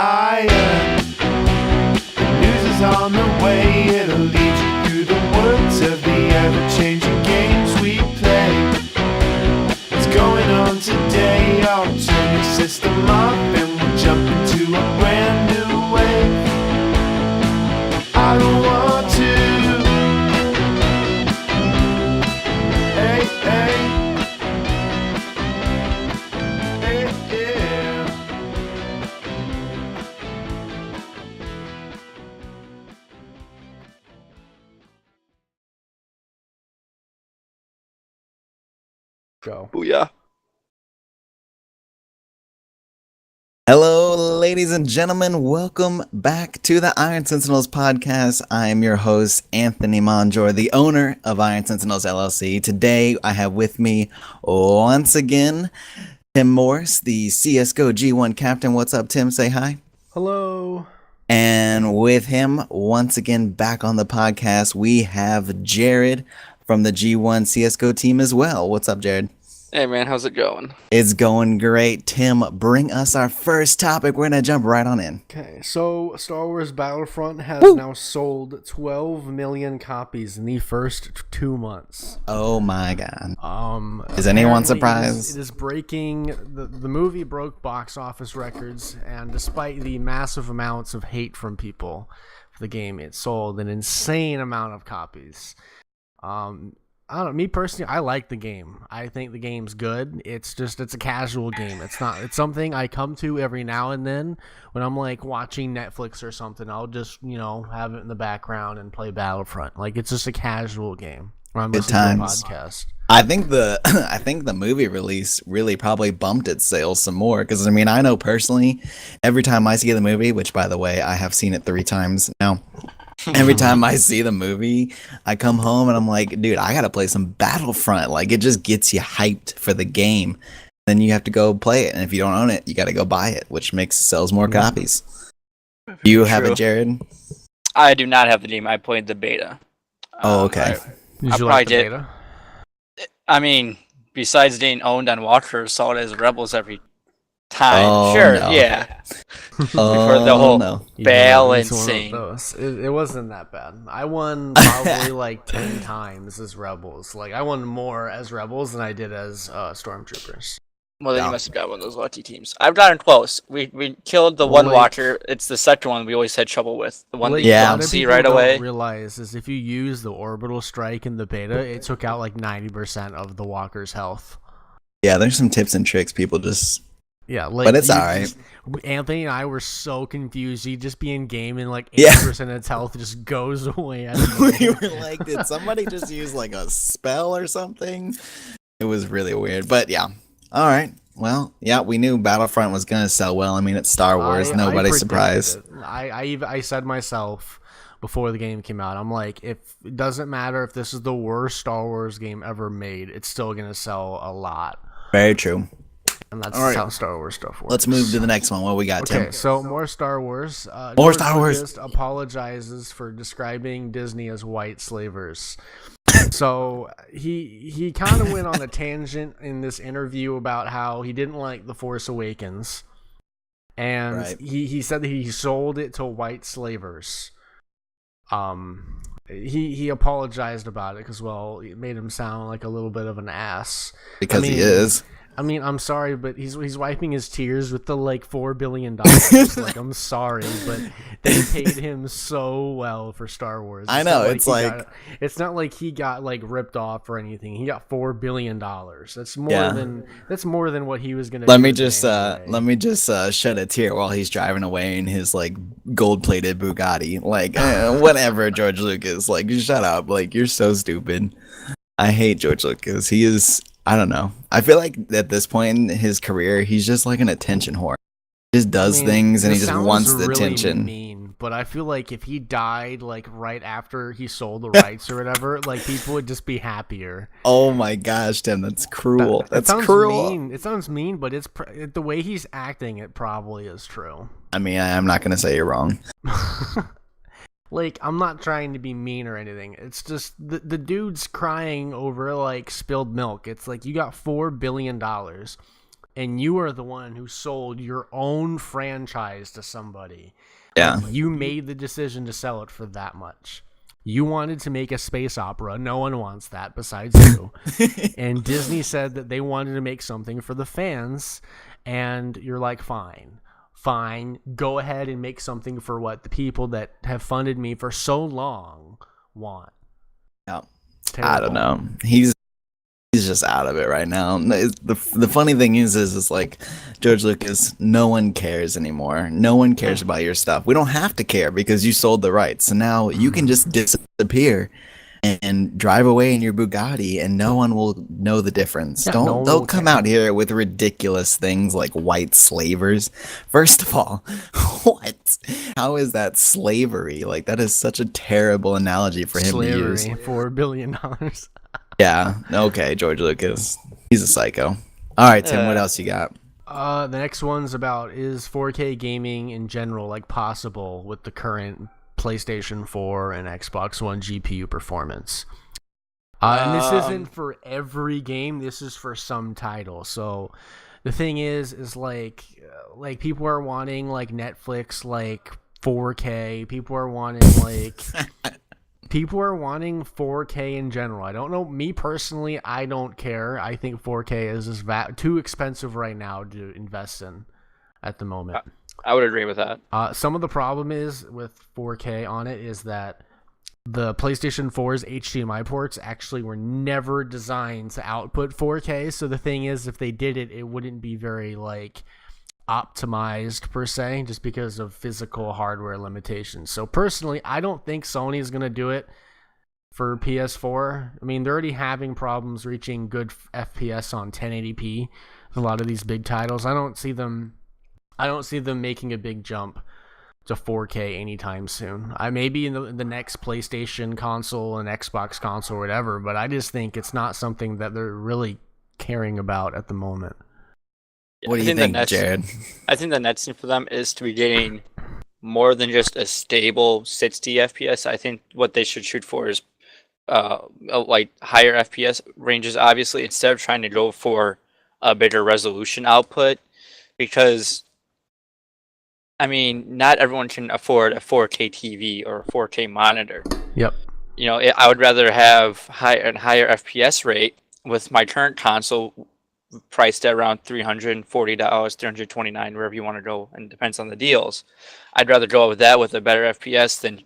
iron. The news is on the way, it'll lead you through the woods of the ever-changing games we play. What's going on today? I'll turn your system off and we'll jump into a brand new wave. I don't want to. Hey, hey. Hey, yeah. Go. Booyah. Hello, ladies and gentlemen. Welcome back to the Iron Sentinels podcast. I am your host, Anthony Monjor, the owner of Iron Sentinels LLC. Today, I have with me once again Tim Morris, the CSGO G1 captain. What's up, Tim? Say hi. Hello. And with him, once again, back on the podcast, we have Jared from the G1 CSGO team as well. What's up, Jared? Hey man, how's it going? It's going great. Tim, bring us our first topic. We're going to jump right on in. Okay, so Star Wars Battlefront has now sold 12 million copies in the first 2 months. Oh my god. Is apparently anyone surprised? It is breaking, the movie broke box office records, and despite the massive amounts of hate from people for the game, it sold an insane amount of copies. I don't know, me personally, I like the game. I think the game's good. It's a casual game. It's something I come to every now and then when I'm like watching Netflix or something. I'll just, have it in the background and play Battlefront. Like, it's just a casual game. Or I'm listening to a podcast. I think the movie release really probably bumped its sales some more because I know personally, every time I see the movie, which by the way, I have seen it 3 times now. Every time I see the movie, I come home and I'm like, dude, I gotta play some Battlefront. Like, it just gets you hyped for the game. Then you have to go play it, and if you don't own it, you gotta go buy it, which sells more copies. Do you have it, Jared? I do not have the game. I played the beta. Oh, okay. Did you like the beta? I mean, besides being owned on Walker, saw it as Rebels every time. Oh, sure, no. Yeah. Oh, For the whole no. balancing. It wasn't that bad. I won probably like 10 times as Rebels. Like, I won more as Rebels than I did as Stormtroopers. Well, then you must have got one of those lucky teams. I've gotten close. We killed the one Walker. It's the second one we always had trouble with. The one that you don't see right away. What realize is if you use the orbital strike in the beta, it took out like 90% of the Walker's health. Yeah, there's some tips and tricks people just... Yeah, like, but it's alright. Anthony and I were so confused. He'd just be in game and like 80% of its health just goes away. We were like, did somebody just use like a spell or something? It was really weird. But yeah. Alright. Well, yeah, we knew Battlefront was gonna sell well. I mean, it's Star Wars. Nobody's surprised. I said myself before the game came out, I'm like, it doesn't matter if this is the worst Star Wars game ever made, it's still gonna sell a lot. Very true. And that's how Star Wars stuff works. Let's move to the next one. What we got, Tim? Okay, so more Star Wars. More Star Wars. Apologizes for describing Disney as white slavers. So he kind of went on a tangent in this interview about how he didn't like The Force Awakens. And he said that he sold it to white slavers. He apologized about it because, well, it made him sound like a little bit of an ass. Because he is. I mean, I'm sorry, but he's wiping his tears with the like $4 billion. Like, I'm sorry, but they paid him so well for Star Wars. I know, it's not like he got like ripped off or anything. He got $4 billion. That's more than what he was gonna. Let me just shed a tear while he's driving away in his like gold-plated Bugatti. Like, whatever, George Lucas. Like, shut up. Like, you're so stupid. I hate George Lucas. He is. I don't know. I feel like at this point in his career, he's just like an attention whore. He just does things and he just wants the attention. Mean, but I feel like if he died like right after he sold the rights or whatever, like people would just be happier. Oh my gosh, Tim, that's cruel. That's cruel. Mean. It sounds mean, but it's the way he's acting. It probably is true. I mean, I'm not gonna say you're wrong. Like, I'm not trying to be mean or anything. It's just the dude's crying over like spilled milk. It's like, you got $4 billion. and you are the one who sold your own franchise to somebody. Yeah. Like, you made the decision to sell it for that much. You wanted to make a space opera. No one wants that besides you. And Disney said that they wanted to make something for the fans, and you're like, fine, go ahead and make something for what the people that have funded me for so long want. Yeah. Terrible. I don't know. He's just out of it right now. The funny thing is like, George Lucas, no one cares anymore. No one cares about your stuff. We don't have to care because you sold the rights. So now you can just disappear and drive away in your Bugatti, and no one will know the difference. Yeah, no one will Don't come care. out here with ridiculous things like white slavers. First of all, what? How is that slavery? Like, that is such a terrible analogy for him to use. Slavery, $4 billion. Yeah. Okay, George Lucas. He's a psycho. All right, Tim. What else you got? The next one's about, is 4K gaming in general like possible with the current PlayStation 4 and Xbox One GPU performance? And this isn't for every game. This is for some titles. So the thing is like people are wanting like Netflix like 4K. People are wanting 4K in general. I don't know. Me personally, I don't care. I think 4K is just too expensive right now to invest in at the moment. I would agree with that. Some of the problem is with 4K on it is that the PlayStation 4's HDMI ports actually were never designed to output 4K. So the thing is, if they did it, it wouldn't be very like optimized per se, just because of physical hardware limitations. So personally, I don't think Sony is going to do it for PS4. I mean, they're already having problems reaching good FPS on 1080p. A lot of these big titles, I don't see them making a big jump to 4K anytime soon. I maybe in the next PlayStation console and Xbox console or whatever, but I just think it's not something that they're really caring about at the moment. What do you think, Jared? I think the next thing for them is to be getting more than just a stable 60 FPS. I think what they should shoot for is like higher FPS ranges, obviously, instead of trying to go for a bigger resolution output, because I mean, not everyone can afford a 4K TV or a 4K monitor. Yep. You know, I would rather have a higher FPS rate with my current console priced at around $340, $329, wherever you want to go, and it depends on the deals. I'd rather go with that with a better FPS than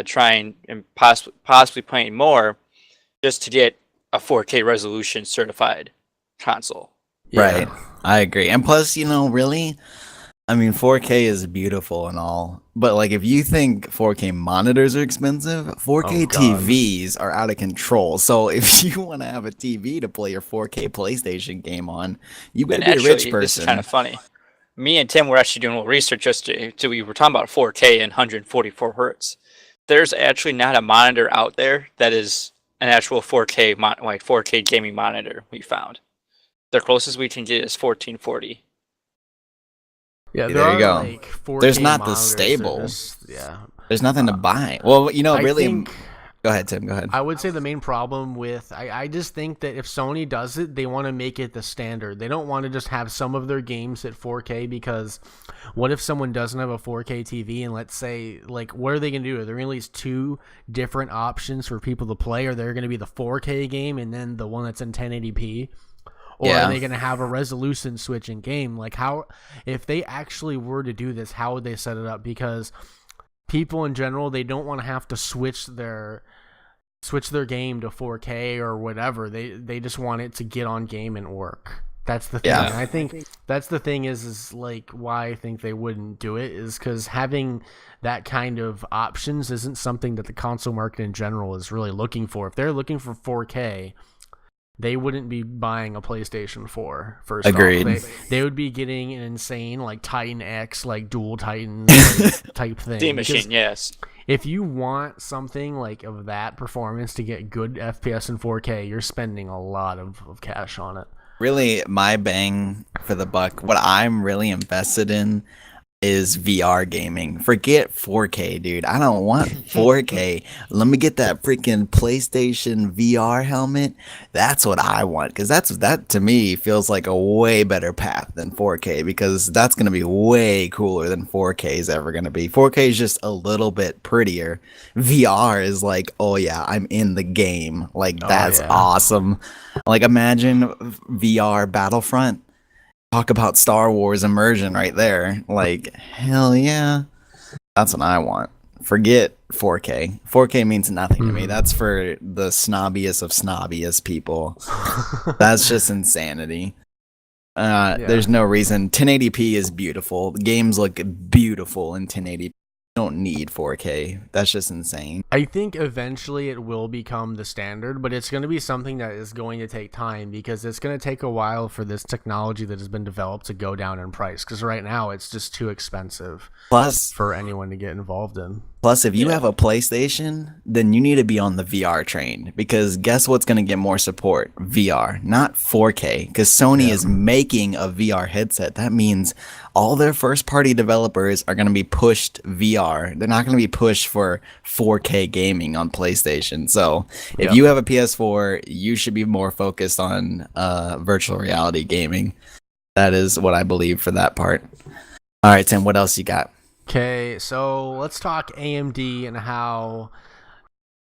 trying and possibly paying more just to get a 4K resolution certified console. Yeah. Right. I agree. And plus, really, I mean, 4K is beautiful and all, but like if you think 4K monitors are expensive, 4K TVs are out of control. So if you want to have a TV to play your 4K PlayStation game on, you better be a rich person. This is kind of funny. Me and Tim were actually doing a little research so we were talking about 4K and 144 hertz. There's actually not a monitor out there that is an actual 4K 4K gaming monitor we found. The closest we can get is 1440. Yeah, there you go. Like 4K There's not the monitors that stable. yeah. There's nothing to buy. Well, really. think, Go ahead, Tim. Go ahead. I would say the main problem with I just think that if Sony does it, they want to make it the standard. They don't want to just have some of their games at 4K, because what if someone doesn't have a 4K TV, and let's say, like, what are they going to do? Are there going to release two different options for people to play? Or they're going to be the 4K game and then the one that's in 1080p? Or are they going to have a resolution switching game? Like, how, if they actually were to do this, how would they set it up? Because people in general, they don't want to have to switch their game to 4K or whatever. They just want it to get on game and work. That's the thing. Yeah. And I think that's the thing is like why I think they wouldn't do it, is because having that kind of options isn't something that the console market in general is really looking for. If they're looking for 4K, they wouldn't be buying a PlayStation 4. First Agreed. off, they would be getting an insane like Titan X, like dual Titan like, type thing. Steam Machine, yes. If you want something like of that performance to get good FPS in 4K, you're spending a lot of cash on it. Really, my bang for the buck, what I'm really invested in, is VR gaming. Forget 4K, dude. I don't want 4K. Let me get that freaking PlayStation VR helmet. That's what I want, because that to me feels like a way better path than 4K, because that's gonna be way cooler than 4K is ever gonna be. 4K is just a little bit prettier. VR is like, oh yeah, I'm in the game. Like that's yeah. awesome. Like imagine VR Battlefront. Talk about Star Wars immersion right there. Like, hell yeah. That's what I want. Forget 4K. 4K means nothing to me. That's for the snobbiest of snobbiest people. That's just insanity. There's no reason. 1080p is beautiful. Games look beautiful in 1080p. Don't need 4K. That's just insane. I think eventually it will become the standard, but it's going to be something that is going to take time, because it's going to take a while for this technology that has been developed to go down in price, because right now it's just too expensive for anyone to get involved in. Plus, if you have a PlayStation, then you need to be on the VR train, because guess what's going to get more support? VR, not 4K, because Sony is making a VR headset. That means all their first-party developers are going to be pushed VR. They're not going to be pushed for 4K gaming on PlayStation. So if you have a PS4, you should be more focused on virtual reality gaming. That is what I believe for that part. All right, Tim, what else you got? Okay, so let's talk AMD and how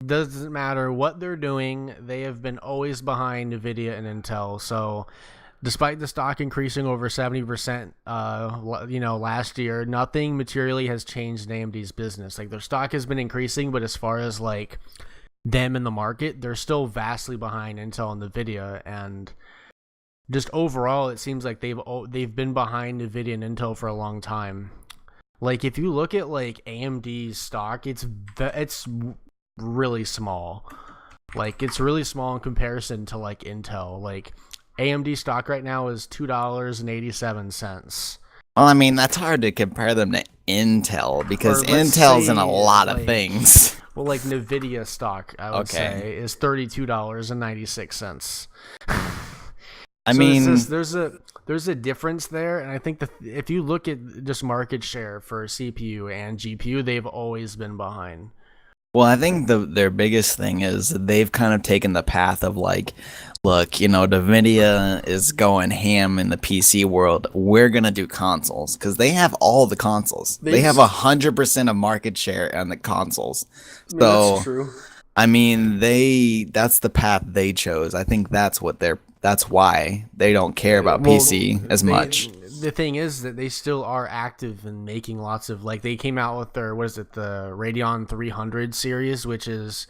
doesn't matter what they're doing, they have been always behind NVIDIA and Intel. So despite the stock increasing over 70%, last year, nothing materially has changed in AMD's business. Like, their stock has been increasing, but as far as like them in the market, they're still vastly behind Intel and NVIDIA. And just overall, it seems like they've been behind NVIDIA and Intel for a long time. Like, if you look at like AMD's stock, it's really small. Like, it's really small in comparison to like Intel. Like, AMD stock right now is $2.87. Well, I mean, that's hard to compare them to Intel, because Intel's in a lot of things. Well, like NVIDIA stock, I would say, is $32.96. I mean, there's a difference there, and I think that if you look at just market share for CPU and GPU, they've always been behind. well, I think their biggest thing is they've kind of taken the path of like, look, NVIDIA is going ham in the PC world. We're gonna do consoles, because they have all the consoles. They have 100% of market share on the consoles. So that's true. I mean, that's the path they chose. I think that's why they don't care about PC as much. The thing is that they still are active in making lots of, like, they came out with their, the Radeon 300 series, which is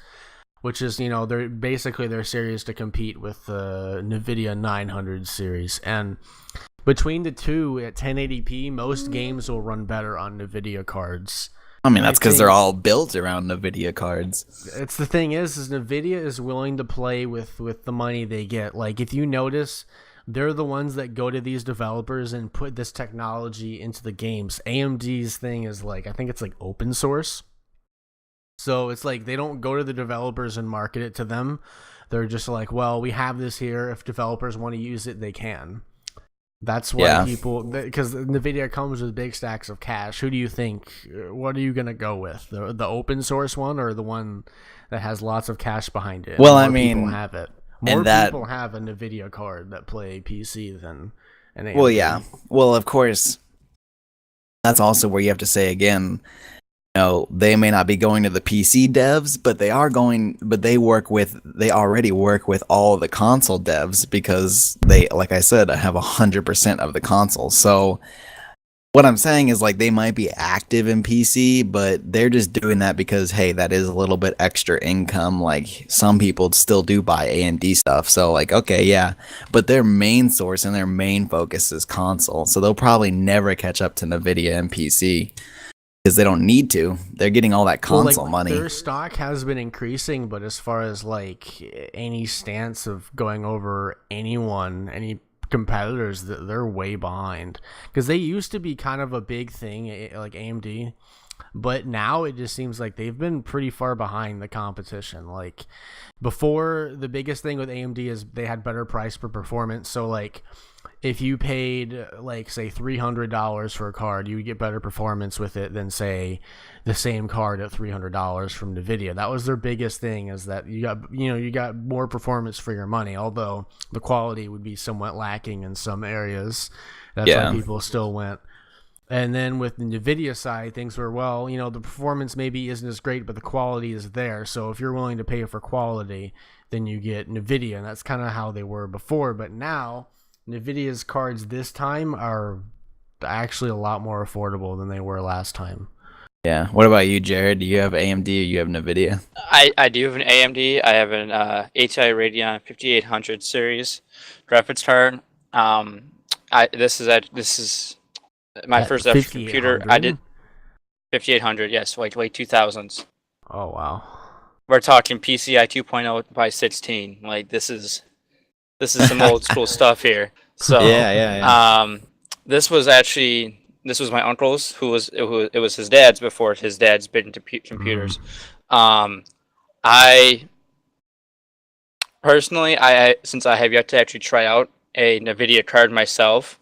they're basically their series to compete with the NVIDIA 900 series. And between the two at 1080p, most games will run better on NVIDIA cards. I mean, that's because they're all built around NVIDIA cards. It's the thing is NVIDIA is willing to play with the money they get. Like, if you notice, they're the ones that go to these developers and put this technology into the games. AMD's thing is like, I think it's like open source. So it's like they don't go to the developers and market it to them. They're just like, well, we have this here. If developers want to use it, they can. That's why people, because NVIDIA comes with big stacks of cash. Who do you think? What are you going to go with? The open source one, or the one that has lots of cash behind it? Well, I mean, people have it. More people have a NVIDIA card that play PC than an AMD. Well, yeah. Well, of course, that's also where you have to say again, they may not be going to the PC devs, but they already work with all the console devs, because they, like I said, have 100% of the consoles. So what I'm saying is, like, they might be active in PC, but they're just doing that because, hey, that is a little bit extra income. Like, some people still do buy AMD stuff. So, like, okay, yeah. But their main source and their main focus is console. So they'll probably never catch up to NVIDIA and PC, because they don't need to. They're getting all that console money. Their stock has been increasing, but as far as like any stance of going over any competitors, they're way behind, because they used to be kind of a big thing, like AMD, but now it just seems like they've been pretty far behind the competition. Like, before, the biggest thing with AMD is they had better price per performance. So like, if you paid like say $300 for a card, you would get better performance with it than say the same card at $300 from Nvidia. That was their biggest thing, is that you got more performance for your money, although the quality would be somewhat lacking in some areas. That's why people still went. And then with the Nvidia side, things were, well, the performance maybe isn't as great, but the quality is there. So if you're willing to pay for quality, then you get Nvidia, and that's kind of how they were before. But now Nvidia's cards this time are actually a lot more affordable than they were last time. Yeah. What about you, Jared? Do you have AMD or you have Nvidia? I do have an AMD. I have an HI Radeon 5800 series graphics card. This is my first ever computer. I did 5800. Yes, like late 2000s. Oh wow. We're talking PCI 2.0 by 16. Like this is some old school stuff here. So yeah. This was my uncle's, it was his dad's before his dad's been into computers. I personally, since I have yet to actually try out a Nvidia card myself,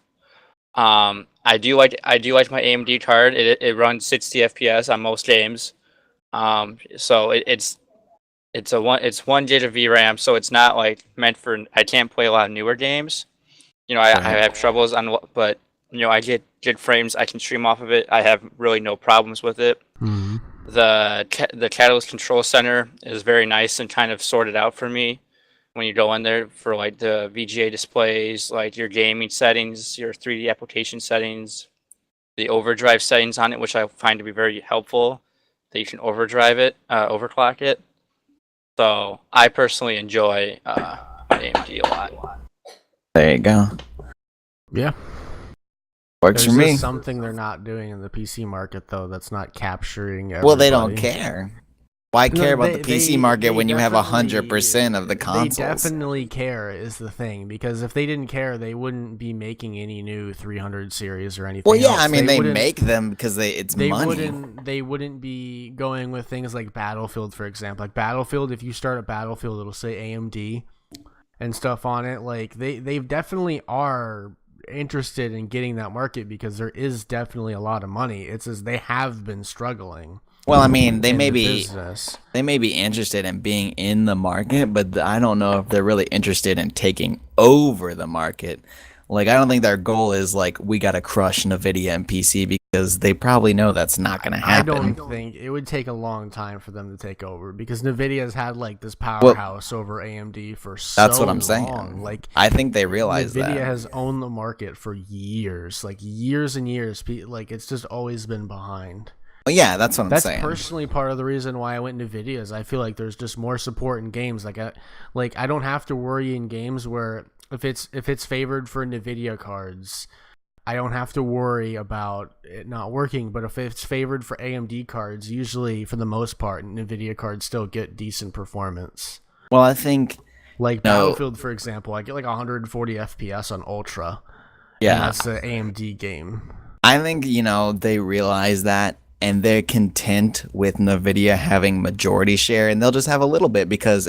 I do like my AMD card. It runs 60 FPS on most games. So it's 1 gig of VRAM, so it's not like meant for. I can't play a lot of newer games. I have troubles on, but I get good frames. I can stream off of it. I have really no problems with it. Mm-hmm. The Catalyst Control Center is very nice and kind of sorted out for me. When you go in there for like the VGA displays, like your gaming settings, your 3D application settings, the overdrive settings on it, which I find to be very helpful, that you can overclock it. So I personally enjoy AMD a lot. There you go. Yeah. Works for me. There's something they're not doing in the PC market, though, that's not capturing everybody. Well, they don't care. Why care about the PC market when you have 100% of the consoles? They definitely care is the thing, because if they didn't care, they wouldn't be making any new 300 series or anything. Well, yeah, else. I mean, they make them because it's money. They wouldn't be going with things like Battlefield, for example. Like Battlefield, if you start a Battlefield, it'll say AMD and stuff on it. Like they definitely are interested in getting that market, because there is definitely a lot of money. It's as they have been struggling. Well, I mean, they may be interested in being in the market, but I don't know if they're really interested in taking over the market. Like, I don't think their goal is like, we got to crush NVIDIA and PC, because they probably know that's not going to happen. I don't think it would take a long time for them to take over, because NVIDIA has had like this powerhouse over AMD for so long. That's what I'm saying. Like, I think they realize NVIDIA that. has owned the market for years, like years and years. Like, it's just always been behind. Well, yeah, that's what I'm saying. That's personally part of the reason why I went NVIDIA, is I feel like there's just more support in games. Like I don't have to worry in games where if it's favored for NVIDIA cards, I don't have to worry about it not working. But if it's favored for AMD cards, usually for the most part, NVIDIA cards still get decent performance. Well, I think Battlefield, for example, I get like 140 FPS on Ultra. Yeah, and that's the AMD game. I think they realize that, and they're content with NVIDIA having majority share, and they'll just have a little bit, because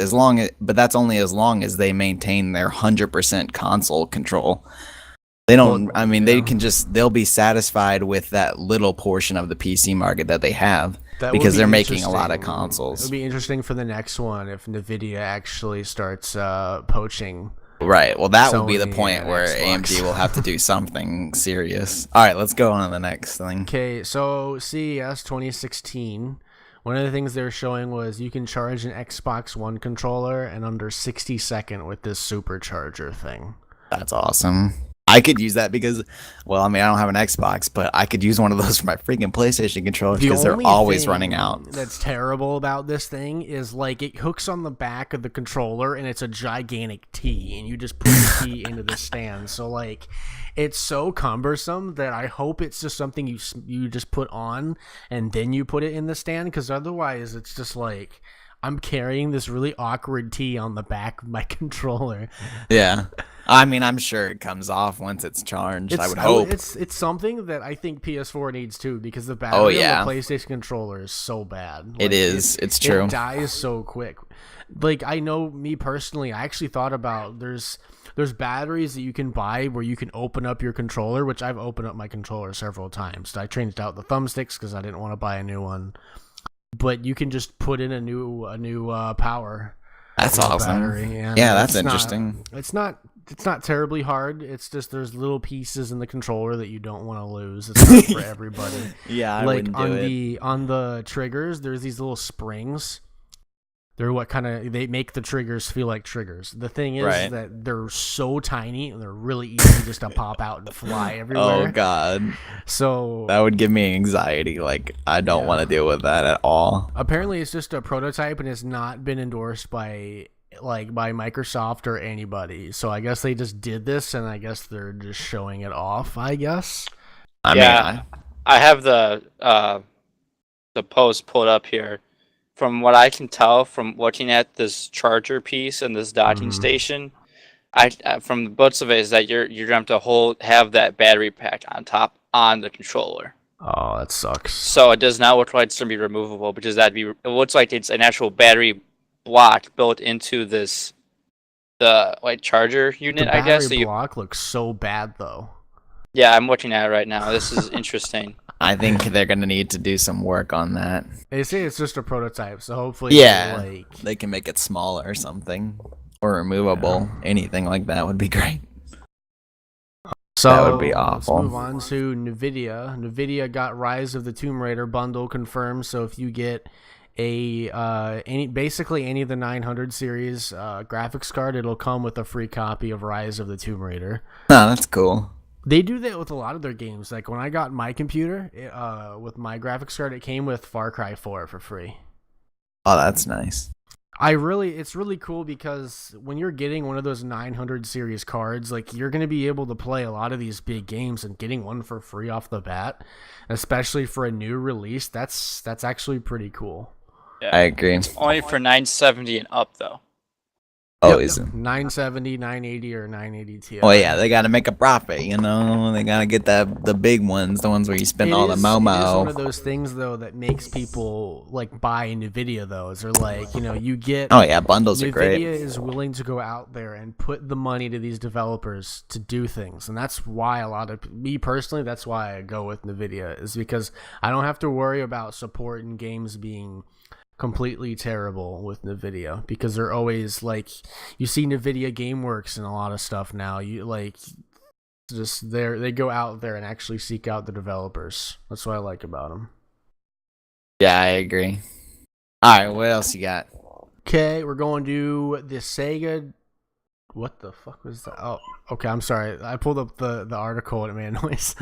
but that's only as long as they maintain their 100% console control. They don't. I mean, they'll be satisfied with that little portion of the PC market that they have, because they're making a lot of consoles. It would be interesting for the next one if NVIDIA actually starts poaching. Right. Well, that would be the point where AMD will have to do something serious. All right, let's go on to the next thing. Okay, so CES 2016, one of the things they were showing was you can charge an Xbox One controller in under 60 seconds with this supercharger thing. That's awesome. I could use that because, well, I mean, I don't have an Xbox, but I could use one of those for my freaking PlayStation controllers, because they're always running out. That's terrible about this thing is, like, it hooks on the back of the controller, and it's a gigantic T, and you just put the T into the stand. So, like, it's so cumbersome that I hope it's just something you just put on, and then you put it in the stand, because otherwise it's just like, I'm carrying this really awkward T on the back of my controller. Yeah. I mean, I'm sure it comes off once it's charged. I would hope. It's something that I think PS4 needs too, because the battery on the PlayStation controller is so bad. It is. It's true. It dies so quick. Like, I know, me personally, I actually thought about there's batteries that you can buy where you can open up your controller, which I've opened up my controller several times. I changed out the thumbsticks because I didn't want to buy a new one. But you can just put in a new power. That's awesome. Battery, yeah, that's interesting. It's not terribly hard. It's just there's little pieces in the controller that you don't want to lose. It's not for everybody. Yeah, I like wouldn't do on the triggers, there's these little springs. They're they make the triggers feel like triggers. The thing is that they're so tiny and they're really easy just to pop out and fly everywhere. Oh god. So that would give me anxiety. Like, I don't want to deal with that at all. Apparently it's just a prototype and it's not been endorsed by Microsoft or anybody. So I guess they just did this and I guess they're just showing it off, I guess. I have the post pulled up here. From what I can tell from looking at this charger piece and this docking station, from the books of it is that you're going to have that battery pack on top on the controller. Oh, that sucks. So it does not look like it's going to be removable, because it looks like it's an actual battery block built into the charger unit. The I guess battery block looks so bad though. Yeah, I'm looking at it right now. This is interesting. I think they're gonna need to do some work on that. They say it's just a prototype, so hopefully, they can make it smaller or something, or removable. Anything like that would be great. So that would be awful. Let's move on to NVIDIA. NVIDIA got Rise of the Tomb Raider bundle confirmed. So if you get basically any of the 900 series graphics card, it'll come with a free copy of Rise of the Tomb Raider. Oh, that's cool. They do that with a lot of their games. Like when I got my computer with my graphics card, it came with Far Cry 4 for free. Oh, that's nice. It's really cool because when you're getting one of those 900 series cards, like you're going to be able to play a lot of these big games, and getting one for free off the bat, especially for a new release, that's actually pretty cool. Yeah. I agree. It's only for 970 and up though. Oh, is it 970, 980, or 980 Ti? Oh yeah, they got to make a profit, you know. They got to get the big ones, the ones where you spend all the Momo. It is one of those things though that makes people like buy NVIDIA. Those are like, you know, you get. Oh yeah, bundles are great. NVIDIA is willing to go out there and put the money to these developers to do things, and that's why me personally, that's why I go with NVIDIA, is because I don't have to worry about support in games being completely terrible with NVIDIA, because they're always like, you see NVIDIA GameWorks and a lot of stuff now, you like just they go out there and actually seek out the developers. That's what I like about them. Yeah, I agree. All right, what else you got? Okay, we're going to the Sega. What the fuck was that? Oh, okay, I'm sorry. I pulled up the article and it made a noise.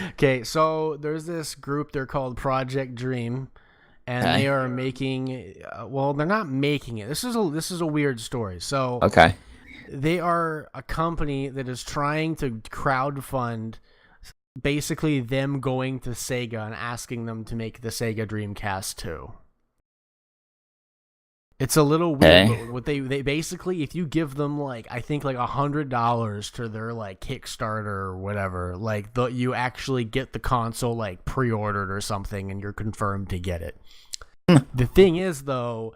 Okay, so there's this group, they're called Project Dream. And they are making, well, they're not making it. This is a weird story. So, okay, they are a company that is trying to crowdfund, basically them going to Sega and asking them to make the Sega Dreamcast 2. It's a little weird, but what they basically, if you give them like, I think like $100 to their like Kickstarter or whatever, like you actually get the console like pre-ordered or something, and you're confirmed to get it. The thing is though,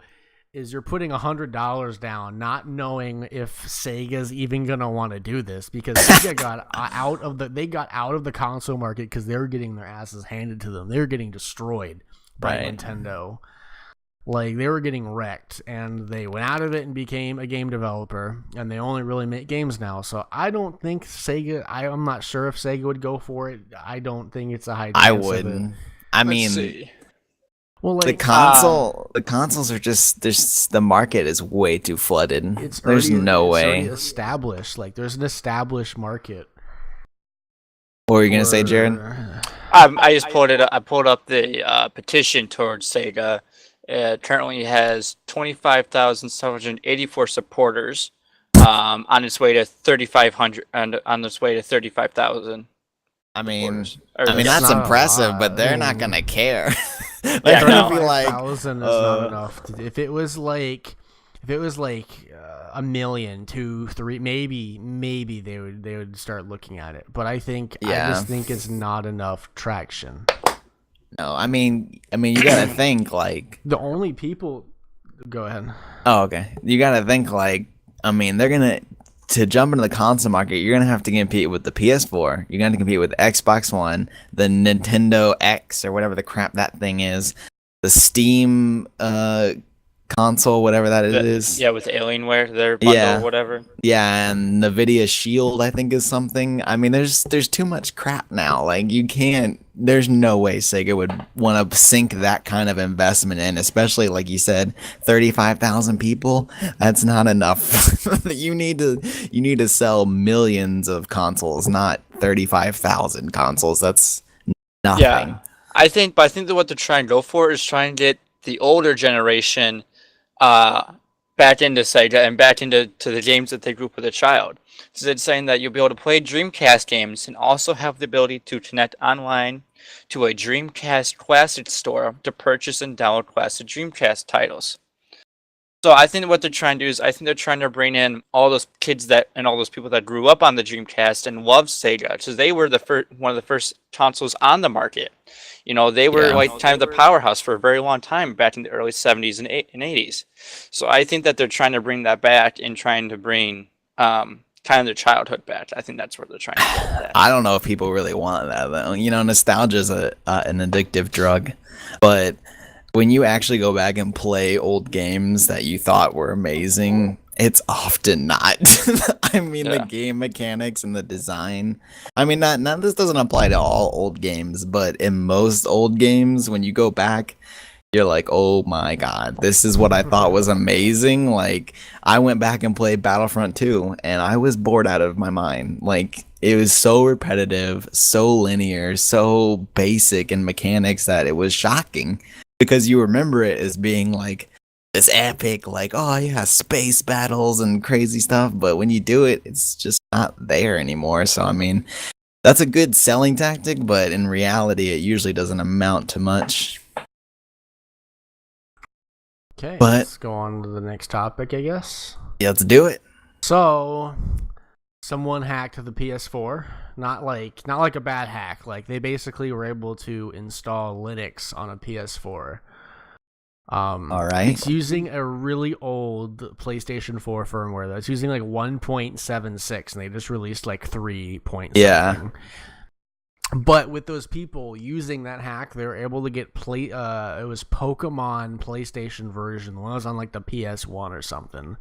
is you're putting $100 down, not knowing if Sega's even gonna want to do this, because Sega got out of the console market because they were getting their asses handed to them. They were getting destroyed by Nintendo. Like, they were getting wrecked, and they went out of it and became a game developer, and they only really make games now. So I don't think Sega, I'm not sure if Sega would go for it. I don't think it's a high chance. I wouldn't. I mean, well, like, the consoles are just, the market is way too flooded. There's no way. It's already established. Like, there's an established market. What were you gonna say, Jared? I just pulled it up. I pulled up the petition towards Sega. It currently has 25,784 supporters, on its way to 3,500, and on its way to 35,000. I mean, that's impressive, but they're not gonna care. Yeah, I'm gonna be 35,000 is not uh, enough. If it was like, a million, 2, 3, maybe they would start looking at it. But I Yeah. just think it's not enough traction. no, you gotta think like, The only people, go ahead. oh, okay, you gotta think like, they're gonna to jump into the console market. You're gonna have to compete with the PS4. You're gonna compete with Xbox One, the Nintendo X or whatever the crap that thing is, the Steam console, whatever that is. Yeah, with Alienware, their bundle Yeah. or whatever. Yeah, and Nvidia Shield, I think, is something. There's too much crap now. Like, you can't. There's no way Sega would want to sink that kind of investment in, especially like you said, 35,000 people. That's not enough. You need to sell millions of consoles, not 35,000 consoles. That's nothing. Yeah, I think that what they're trying to go for is trying to get the older generation back into Sega and back into the games that they grew up with a child. So it's saying that you'll be able to play Dreamcast games and also have the ability to connect online to a Dreamcast Classic store to purchase and download classic Dreamcast titles. So I think what they're trying to do is I think they're trying to bring in all those kids and all those people that grew up on the Dreamcast and loved Sega, because they were one of the first consoles on the market. They were kind of the powerhouse for a very long time back in the early 70s and 80s. So I think that they're trying to bring that back and trying to bring kind of their childhood back. I think that's where they're trying to go with that. I don't know if people really want that though. Nostalgia is an addictive drug, but when you actually go back and play old games that you thought were amazing, it's often not. The game mechanics and the design. Not this doesn't apply to all old games, but in most old games, when you go back, you're like, oh my god, this is what I thought was amazing. Like, I went back and played Battlefront 2, and I was bored out of my mind. Like, it was so repetitive, so linear, so basic in mechanics that it was shocking. Because you remember it as being like this epic, like, oh yeah, space battles and crazy stuff. But when you do it, it's just not there anymore. So, that's a good selling tactic, but in reality, it usually doesn't amount to much. Okay, But let's go on to the next topic, I guess. yeah, let's do it. So, someone hacked the PS4. Not like a bad hack. Like, they basically were able to install Linux on a PS4. All right. It's using a really old PlayStation 4 firmware though. It's using like 1.76, and they just released like 3 point something. Yeah. But with those people using that hack, they were able to get it was Pokemon PlayStation version. The one that was on like the PS1 or something,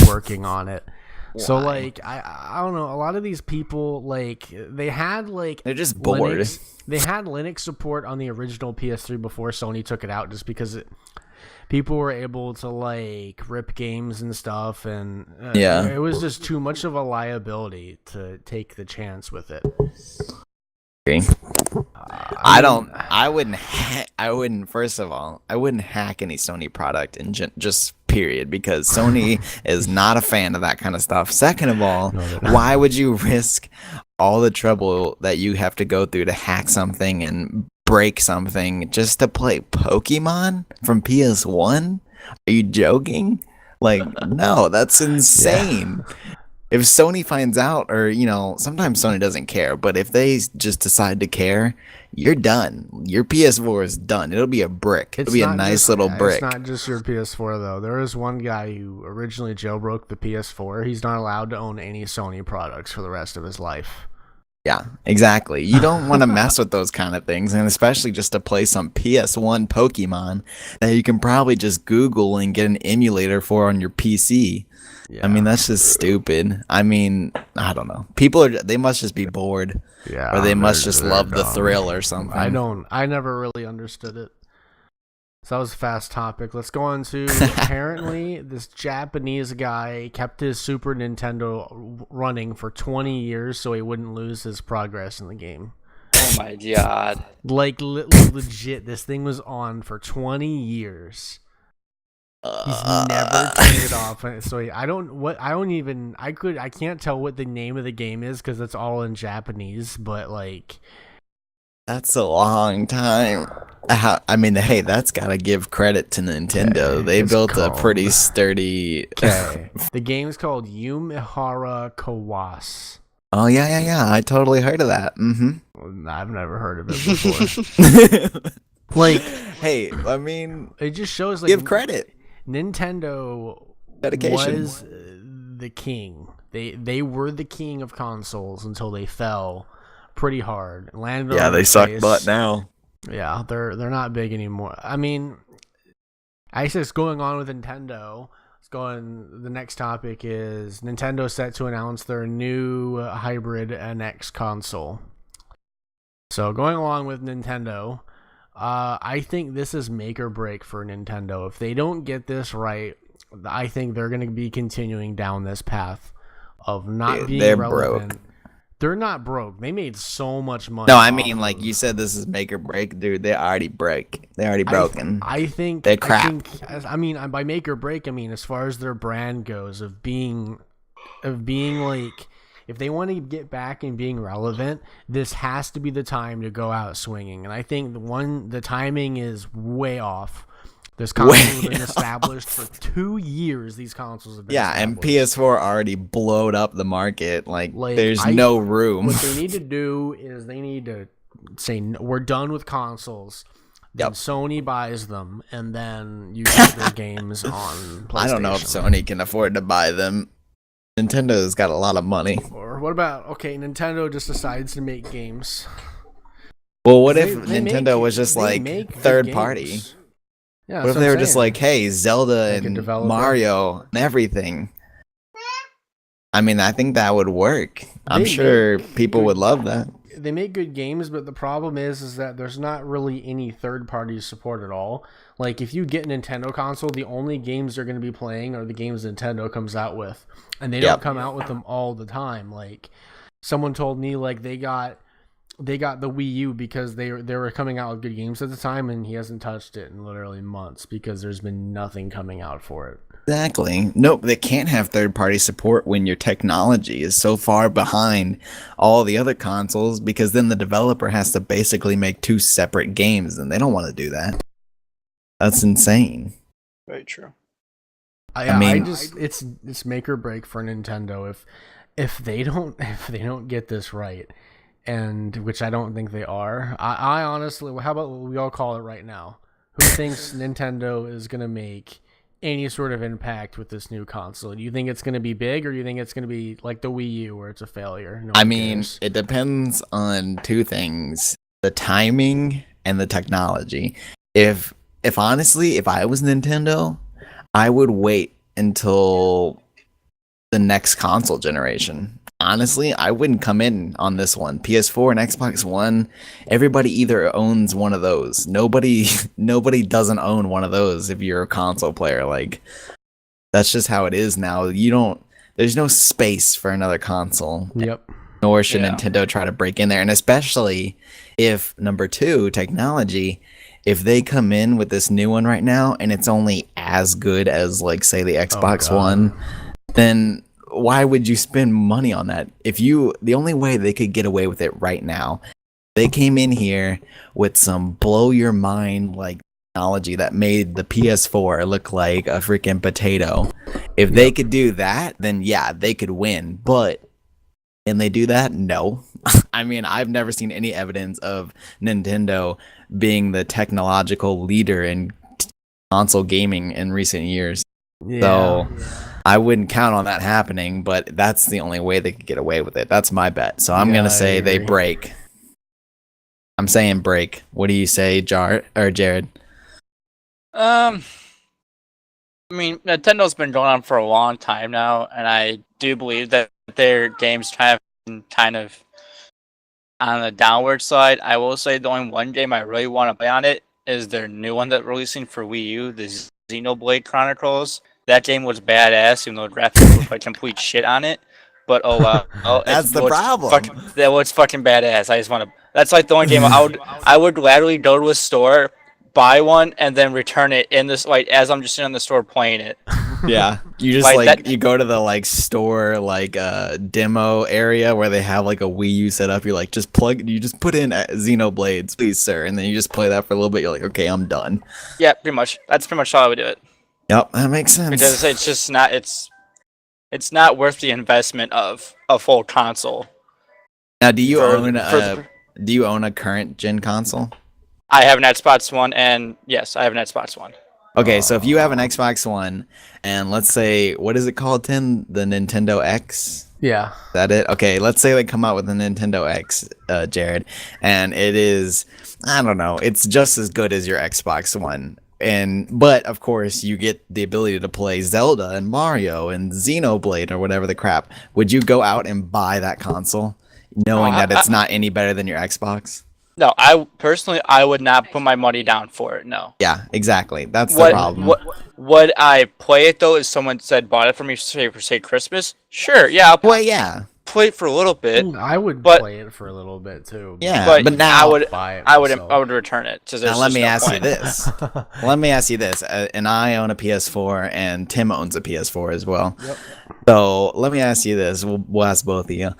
working on it. Why? So like I don't know, a lot of these people, like, they had like They're just bored. They had Linux support on the original PS3 before Sony took it out, just because people were able to like rip games and stuff, and it was just too much of a liability to take the chance with it. I wouldn't first of all, I wouldn't hack any Sony product in just period, because Sony is not a fan of that kind of stuff. Second of all, why would you risk all the trouble that you have to go through to hack something and break something just to play Pokemon from PS1? Are you joking? Like, no, that's insane. Yeah. If Sony finds out, or, sometimes Sony doesn't care, but if they just decide to care, you're done. Your PS4 is done. It'll be a brick. It'll be a nice little brick. It's not just your PS4, though. There is one guy who originally jailbroke the PS4. He's not allowed to own any Sony products for the rest of his life. Yeah, exactly. You don't want to mess with those kind of things, and especially just to play some PS1 Pokemon that you can probably just Google and get an emulator for on your PC. Yeah. That's just stupid. I don't know. They must just be bored. Yeah. Or they must just love the thrill or something. I never really understood it. So that was a fast topic. Let's go on to, apparently this Japanese guy kept his Super Nintendo running for 20 years so he wouldn't lose his progress in the game. Oh my god. Like, legit, this thing was on for 20 years. He's never turned it off. So I can't tell what the name of the game is because it's all in Japanese, but like, That's a long time. I mean, hey, that's gotta give credit to Nintendo. Okay, They it's built a called- pretty sturdy. Okay. The game's called Yumihara Kawas. Oh yeah. I totally heard of that. I've never heard of it before. Like, Hey, I mean, it just shows like give credit. Nintendo Dedication. was the king. They were the king of consoles until they fell pretty hard. Landed Yeah, on they their suck face. butt now. Yeah, they're not big anymore. I mean, I guess going on with Nintendo. The next topic is Nintendo set to announce their new hybrid NX console. So going along with Nintendo, I think this is make or break for Nintendo. If they don't get this right, I think they're going to be continuing down this path of not being they're relevant. broke. They're not broke. They made so much money. No, I off mean, like of- you said, this is make or break, dude. They already break. They already broken. I think They're crap. I mean, by make or break, I mean as far as their brand goes, of being like, if they want to get back and being relevant, this has to be the time to go out swinging. And I think the timing is way off. This console has been established for 2 years. These consoles have been And established. PS4 already blowed up the market. Like there's I- no room. What they need to do is they need to say we're done with consoles. Then Yep. Sony buys them, and then you get their games on PlayStation. I don't know if Sony can afford to buy them. Nintendo's got a lot of money. Or what about Nintendo just decides to make games? Well, what if They Nintendo make- was just they like make good third games. party? Yeah, What if that's they were I'm just saying. like, hey, Zelda Like a and developer? Mario and everything? I mean, I think that would work. I'm They sure make people good- would love that. They make good games, but the problem is that there's not really any third-party support at all. Like, if you get a Nintendo console, the only games they're going to be playing are the games Nintendo comes out with, and they don't Yep. come out with them all the time. Like, someone told me like they got the Wii U because they were coming out with good games at the time, and he hasn't touched it in literally months because there's been nothing coming out for it. Exactly. Nope, they can't have third-party support when your technology is so far behind all the other consoles, because then the developer has to basically make 2 separate games, and they don't want to do that. That's insane. Very true. I mean- just it's make or break for Nintendo if they don't get this right, and which I don't think they are. I honestly, how about we all call it right now? Who thinks Nintendo is gonna make any sort of impact with this new console? Do you think it's gonna be big, or do you think it's gonna be like the Wii U where it's a failure? No I one mean, cares? it depends on 2 things: the timing and the technology. If honestly, if I was Nintendo, I would wait until the next console generation. Honestly, I wouldn't come in on this one. PS4 and Xbox One, everybody either owns one of those. Nobody doesn't own one of those if you're a console player. Like, that's just how it is now. There's no space for another console. Yep. Nor should Yeah. Nintendo try to break in there. And especially if, number 2, technology, if they come in with this new one right now and it's only as good as, like, say, the Xbox God. One, then why would you spend money on that? The only way they could get away with it right now, they came in here with some blow your mind, like, technology that made the PS4 look like a freaking potato. If they could do that, then yeah, they could win. But can they do that? No. I mean, I've never seen any evidence of Nintendo being the technological leader in console gaming in recent years. Yeah. So I wouldn't count on that happening, but that's the only way they could get away with it. That's my bet. So I'm Yeah, going I to say they agree. break. I'm saying break. What do you say, Jared? I mean, Nintendo's been going on for a long time now, and I do believe that their games have been kind of on the downward side. I will say the only one game I really want to play on it is their new one that's releasing for Wii U, the Xenoblade Chronicles. That game was badass, even though the graphics look like complete shit on it. But oh well, That's the problem. That was fucking badass. I just want to. That's like the only game I would gladly go to a store, buy one, and then return it in this, like, as I'm just sitting in the store playing it. Yeah, you just you go to the like store like demo area where they have like a Wii U set up. You're like you just put in Xenoblades, please, sir, and then you just play that for a little bit. You're like, okay, I'm done. Yeah, pretty much. That's pretty much how I would do it. Yep, that makes sense. Because it's just not it's not worth the investment of a full console. Now, do you own a current gen console? I have an Xbox One, and yes, I have an Xbox One. Okay, so if you have an Xbox One, and let's say, what is it called, Tim? The Nintendo X? Yeah. Is that it? Okay, let's say they come out with a Nintendo X, Jared, and it is, I don't know, it's just as good as your Xbox One. But of course, you get the ability to play Zelda and Mario and Xenoblade or whatever the crap. Would you go out and buy that console, knowing that it's not any better than your Xbox? No, I personally would not put my money down for it. No. Yeah, exactly. That's the problem. Would I play it though? If someone said bought it for me, say Christmas? Sure, yeah. Yeah. Play it for a little bit. I would play it for a little bit too. Yeah, but now I would return it. Now let me ask you this. Let me ask you this. And I own a PS4, and Tim owns a PS4 as well. Yep. So let me ask you this. We'll ask both of you.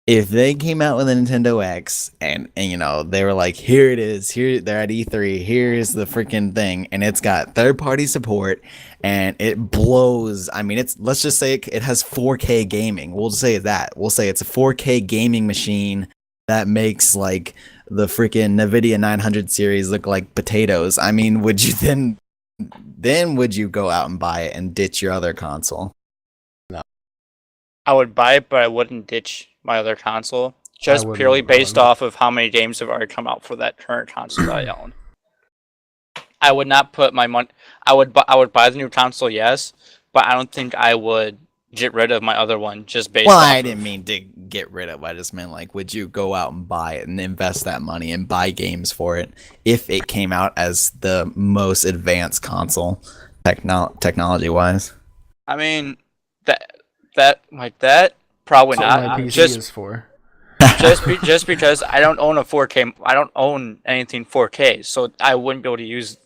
If they came out with a Nintendo X and you know they were like, here it is, here they're at E3, here's the freaking thing, and it's got third-party support and it blows. I mean, let's just say it has 4K gaming. We'll say that. We'll say it's a 4K gaming machine that makes like the freaking NVIDIA 900 series look like potatoes. I mean, would you then would you go out and buy it and ditch your other console? No. I would buy it, but I wouldn't ditch my other console, just purely based off of how many games have already come out for that current console that I own. I would not put my money. I would buy the new console, yes, but I don't think I would get rid of my other one just based. Well, I didn't mean to get rid of. I just meant like, would you go out and buy it and invest that money and buy games for it if it came out as the most advanced console technology wise? I mean, that. Probably not. My PC is for. just because I don't own a 4K. I don't own anything 4K, so I wouldn't be able to use.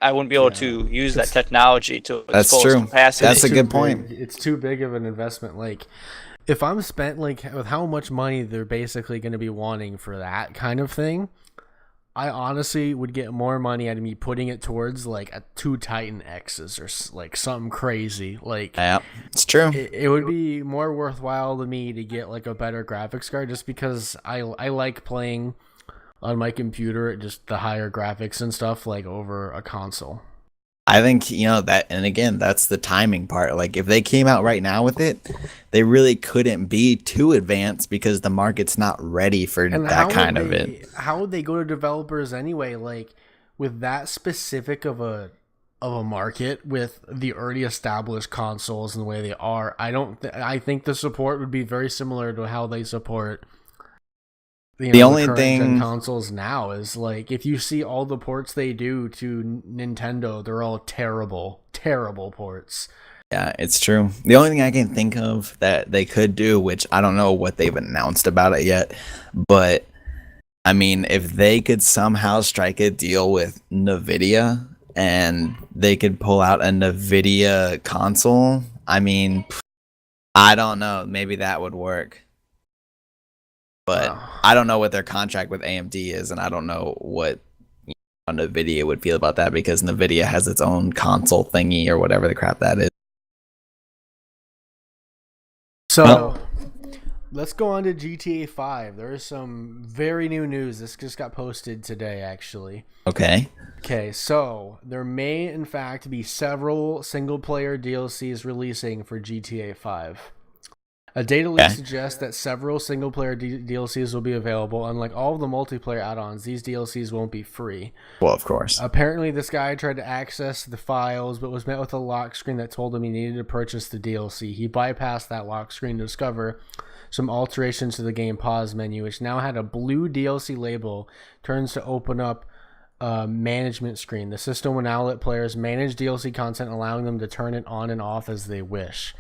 I wouldn't be able to use that technology to its fullest capacity. That's a good point. It's too big of an investment. Like, if I'm spent with how much money they're basically going to be wanting for that kind of thing, I honestly would get more money out of me putting it towards like a 2 Titan X's or like something crazy. Like, yeah, it's true. It would be more worthwhile to me to get like a better graphics card, just because I like playing on my computer at just the higher graphics and stuff, like over a console. I think, that, and again, that's the timing part. Like, if they came out right now with it, they really couldn't be too advanced because the market's not ready for that kind of it. How would they go to developers anyway? Like, with that specific of a market, with the already established consoles and the way they are, I think the support would be very similar to how they support the only thing consoles now. Is like, if you see all the ports they do to Nintendo, they're all terrible ports. Yeah, it's true. The only thing I can think of that they could do, which I don't know what they've announced about it yet, but I mean, if they could somehow strike a deal with NVIDIA and they could pull out a NVIDIA console, I mean, I don't know, maybe that would work. But I don't know what their contract with AMD is, and I don't know what NVIDIA would feel about that, because NVIDIA has its own console thingy or whatever the crap that is. So, let's go on to GTA 5. There is some very new news. This just got posted today, actually. Okay, so there may, in fact, be several single-player DLCs releasing for GTA 5. A data leak suggests that several single-player DLCs will be available. Unlike all of the multiplayer add-ons, these DLCs won't be free. Well, of course. Apparently, this guy tried to access the files, but was met with a lock screen that told him he needed to purchase the DLC. He bypassed that lock screen to discover some alterations to the game pause menu, which now had a blue DLC label, turns to open up a management screen. The system will now let players manage DLC content, allowing them to turn it on and off as they wish.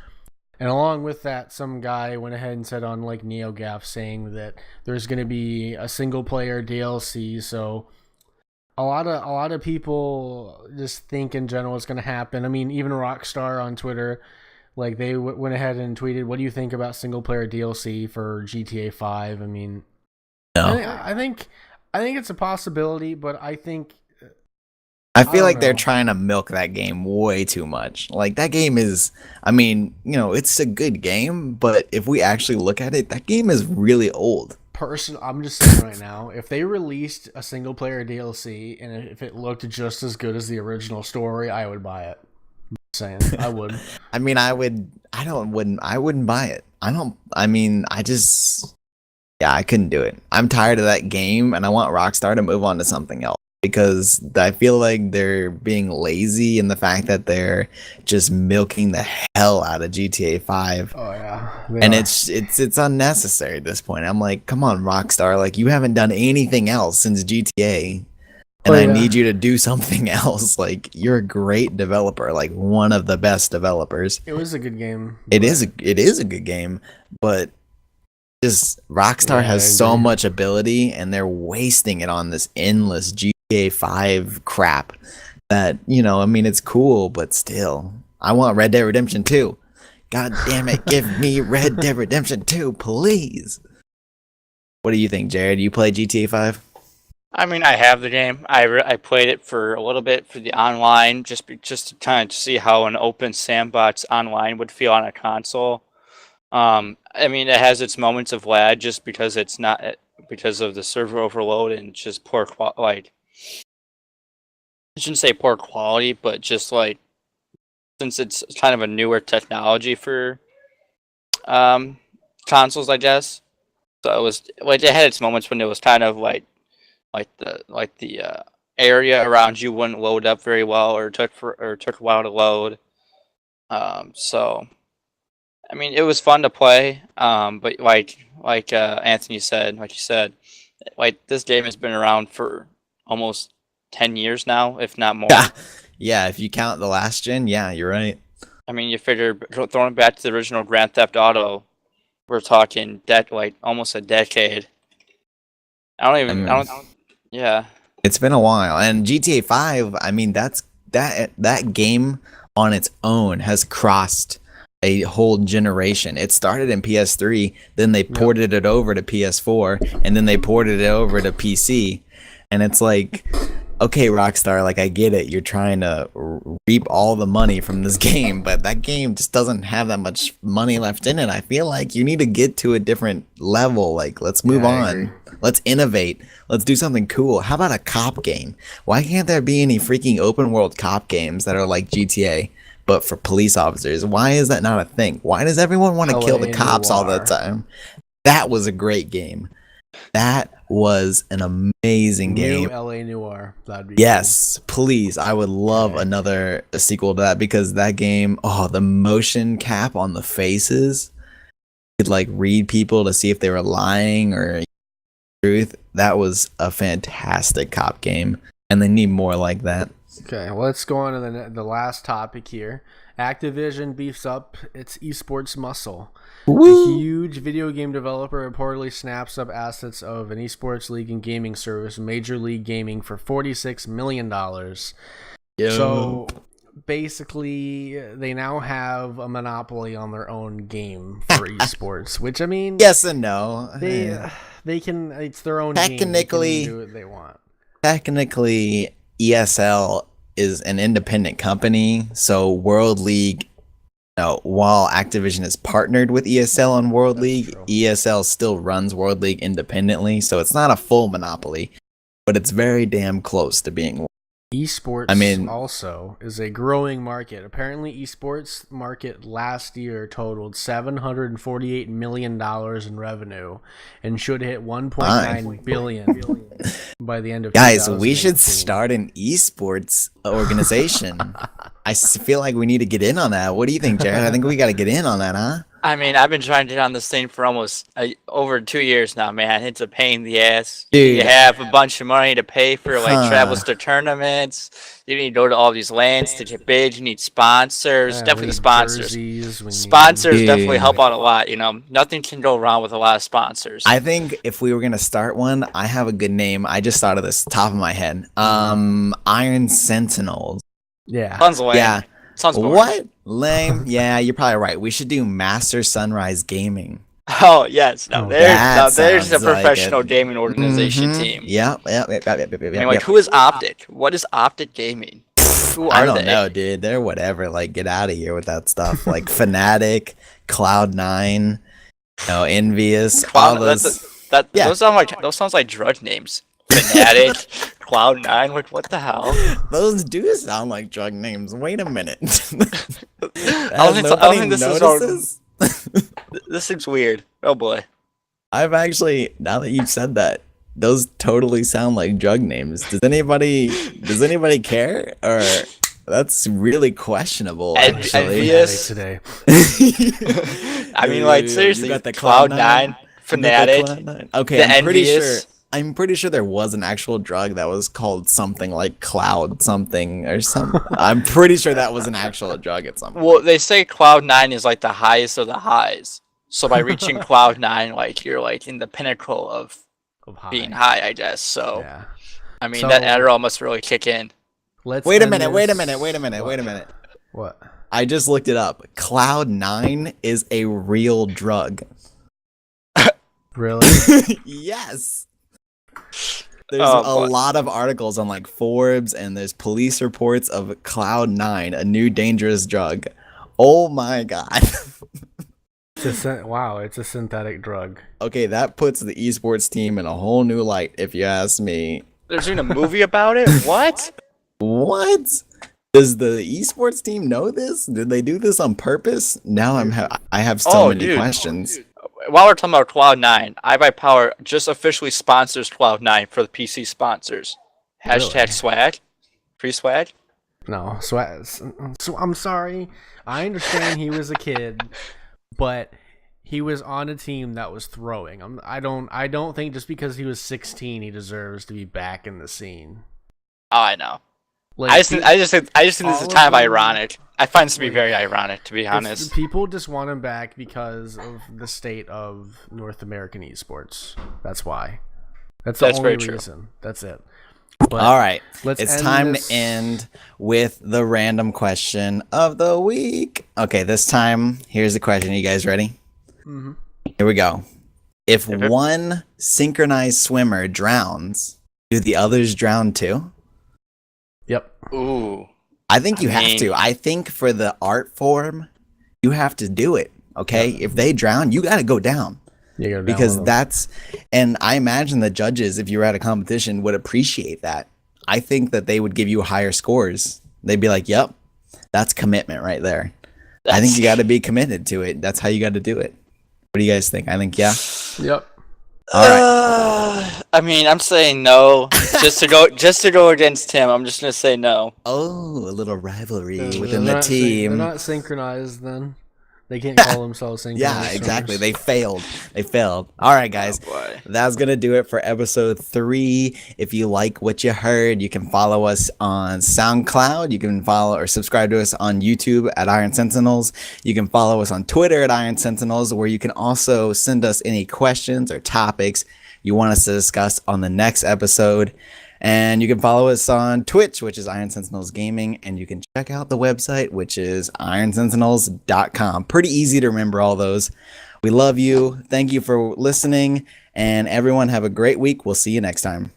And along with that, some guy went ahead and said on like NeoGAF saying that there's going to be a single player DLC. So a lot of people just think in general it's going to happen. I mean, even Rockstar on Twitter, like they went ahead and tweeted, "What do you think about single player DLC for GTA 5?" I mean, No. I think it's a possibility, but I think I feel like they're know. trying to milk that game way too much. Like that game is, I mean, it's a good game, but if we actually look at it, that game is really old. I'm just saying right now, if they released a single player DLC and if it looked just as good as the original story, I would buy it. I'm just saying, I would. I mean, I wouldn't buy it. Yeah, I couldn't do it. I'm tired of that game and I want Rockstar to move on to something else because I feel like they're being lazy in the fact that they're just milking the hell out of GTA 5. Oh yeah, And it's unnecessary at this point. I'm like, come on, Rockstar, like you haven't done anything else since GTA. And I need you to do something else. Like you're a great developer, like one of the best developers. It was a good game. It is a good game, but just Rockstar has so much ability and they're wasting it on this endless GTA 5 crap that, I mean, it's cool, but still, I want Red Dead Redemption 2. God damn it, give me Red Dead Redemption 2, please. What do you think, Jared? You play GTA 5? I mean, I have the game. I played it for a little bit for the online, just to kind of see how an open sandbox online would feel on a console. I mean, it has its moments of lag just because it's not because of the server overload and just poor quality. Like, I shouldn't say poor quality, but just like since it's kind of a newer technology for consoles, I guess. So it was like it had its moments when it was kind of like the area around you wouldn't load up very well or took a while to load. So. I mean, it was fun to play, but like Anthony said, like you said, like this game has been around for almost 10 years now, if not more. Yeah, if you count the last gen, yeah, you're right. I mean, you figure throwing back to the original Grand Theft Auto, we're talking like almost a decade. Yeah. It's been a while, and GTA 5. I mean, that game on its own has crossed a whole generation. It started in PS3, then they ported it over to PS4, and then they ported it over to PC. And it's like, okay, Rockstar, like I get it. You're trying to reap all the money from this game, but that game just doesn't have that much money left in it. I feel like you need to get to a different level. Like, let's move on. Let's innovate. Let's do something cool. How about a cop game? Why can't there be any freaking open world cop games that are like GTA? But for police officers, why is that not a thing? Why does everyone want to kill the cops all the time? That was a great game. That was an amazing game. New LA Noire. That'd be yes, cool. Please. I would love another sequel to that because that game, the motion cap on the faces, you could like read people to see if they were lying or truth. That was a fantastic cop game, and they need more like that. Okay, well, let's go on to the last topic here. Activision beefs up its esports muscle. Woo! The huge video game developer reportedly snaps up assets of an esports league and gaming service, Major League Gaming, for $46 million. So basically, they now have a monopoly on their own game for esports, which I mean, yes and no. They can. It's their own technically, game. They can do what they want. Technically, ESL is an independent company, so World League, while Activision is partnered with ESL on World League, true. ESL still runs World League independently, so it's not a full monopoly, but it's very damn close to being one. Esports also is a growing market. Apparently, esports market last year totaled $748 million in revenue and should hit $1.9 billion by the end of 2018. Guys, we should start an esports organization. I feel like we need to get in on that. What do you think, Jared? I think we got to get in on that, huh? I mean, I've been trying to get on this thing for almost over 2 years now, man. It's a pain in the ass. You Dude. have a bunch of money to pay for like Huh. travels to tournaments. You need to go to all these lands to get bid. You need sponsors. Yeah, Definitely we the need sponsors. jerseys, we need- Sponsors definitely Dude. help out a lot. You know, nothing can go wrong with a lot of sponsors. I think if we were gonna start one, I have a good name. I just thought of this top of my head. Iron Sentinels. Yeah. Sounds lame. Yeah. Sounds boring. What? Lame. Yeah, you're probably right. We should do Master Sunrise Gaming. Oh yes, now Oh, there's a sounds like professional it. gaming organization Mhm. team. Yep. I mean, like, who is Optic? What is Optic Gaming? Who are I don't they? know, dude. They're whatever. Like, get out of here with that stuff. Like Fnatic, Cloud9, Envious, all those. Yeah. Those sounds like drug names. Fnatic, Cloud9, like what the hell? Those do sound like drug names. Wait a minute. I don't think this is all- notices? This seems weird. Oh boy. I've actually, now that you've said that, those totally sound like drug names. Does anybody care? Or that's really questionable, actually. Envious. Today. I mean, like Dude, seriously, you got the Cloud9, Fnatic, Cloud9. Okay, the I'm pretty Envious. sure. I'm pretty sure there was an actual drug that was called something like Cloud something or something. I'm pretty sure that was an actual drug at some point. Well, they say Cloud9 is like the highest of the highs. So by reaching Cloud9, like you're like in the pinnacle of being high, I guess. So Yeah. I mean, So- that Adderall must really kick in. Let's Wait a end minute, wait a this- minute, wait a minute, What? wait a minute. What? I just looked it up. Cloud9 is a real drug. Really? Yes. There's Oh, a boy. lot of articles on like Forbes and there's police reports of Cloud9, a new dangerous drug. Oh my god. Wow, it's a synthetic drug. Okay, that puts the esports team in a whole new light if you ask me. There's even a movie about it. What? What? Does the esports team know this? Did they do this on purpose? Now I have so Oh, many dude. questions. While we're talking about Cloud9, iBuyPower just officially sponsors Cloud9 for the PC sponsors. Hashtag Really? swag. Free swag. No, so I'm sorry. I understand he was a kid, but he was on a team that was throwing. I don't think just because he was 16 he deserves to be back in the scene. Oh, I know. Like, I just think this all is of kind of them- ironic. I find this to be like, very ironic, to be honest. people just want him back because of the state of North American esports. That's why. That's the That's only very true. reason. That's it. But All right. let's It's end time this- to end with the random question of the week. Okay, this time, here's the question. You guys ready? Mhm. Here we go. If Yep, yep. one synchronized swimmer drowns, do the others drown too? Yep. Ooh. I think you I have mean- to. I think for the art form, you have to do it. Okay? If they drown, you got to go down. You gotta Because download them. that's, and I imagine the judges, if you were at a competition, would appreciate that. I think that they would give you higher scores. They'd be like, yep, that's commitment right there. I think you got to be committed to it. That's how you got to do it. What do you guys think? I think, yeah. Yep. All right. I mean, I'm saying no. just to go against him, I'm just gonna say no. Oh, a little rivalry They're within the not team. They're not synchronized then. They can't call themselves synchronized. Yeah, exactly. swimmers. They failed. They failed. All right, guys. Oh, boy. That's going to do it for episode 3. If you like what you heard, you can follow us on SoundCloud. You can follow or subscribe to us on YouTube at Iron Sentinels. You can follow us on Twitter at Iron Sentinels, where you can also send us any questions or topics you want us to discuss on the next episode. And you can follow us on Twitch, which is Iron Sentinels Gaming, and you can check out the website, which is ironsentinels.com. Pretty easy to remember all those. We love you. Thank you for listening, and everyone have a great week. We'll see you next time.